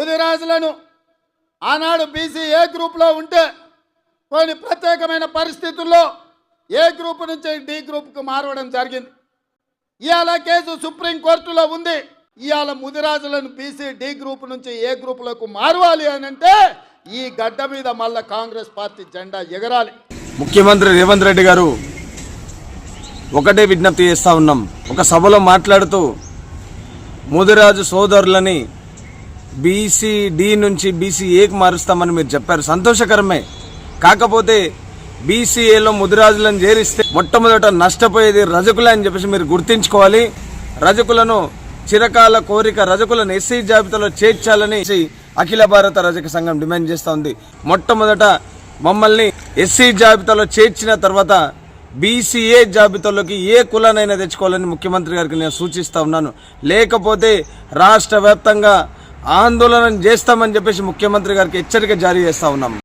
ముదిరాజులను ఆనాడు BC A గ్రూప్లో ఉంటే కొన్ని ప్రత్యేకమైన పరిస్థితుల్లో ఏ గ్రూప్ నుంచి డి గ్రూప్కు మారవడం జరిగింది. ఇవాళ కేసు సుప్రీంకోర్టులో ఉంది. ఇవాళ ముదిరాజులను బీసీ డి గ్రూప్ నుంచి ఏ గ్రూపులకు మారవాలి అని అంటే ఈ గడ్డ మీద మళ్ళా కాంగ్రెస్ పార్టీ జెండా ఎగరాలి. ముఖ్యమంత్రి రేవంత్ రెడ్డి గారు ఒకటే విజ్ఞప్తి చేస్తా ఉన్నాం. ఒక సభలో మాట్లాడుతూ ముదిరాజు సోదరులని బీసీ డి నుంచి బీసీ ఏకి మారుస్తామని మీరు చెప్పారు. సంతోషకరమే. కాకపోతే బీసీఏలో ముదిరాజులను చేరిస్తే మొట్టమొదట నష్టపోయేది రజకులే అని చెప్పేసి మీరు గుర్తించుకోవాలి. రజకులను చిరకాల కోరిక రజకులను ఎస్సీ జాబితాలో చేర్చాలని అఖిల భారత రజక సంఘం డిమాండ్ చేస్తూ ఉంది. మొట్టమొదట మమ్మల్ని ఎస్సీ జాబితాలో చేర్చిన తర్వాత బీసీఏ జాబితాలోకి ఏ కులానైనా తెచ్చుకోవాలని ముఖ్యమంత్రి గారికి నేను సూచిస్తా ఉన్నాను. లేకపోతే రాష్ట్ర వ్యాప్తంగా ఆందోళన చేస్తామని చెప్పేసి ముఖ్యమంత్రి గారికి హెచ్చరిక జారీ చేస్తా ఉన్నాం.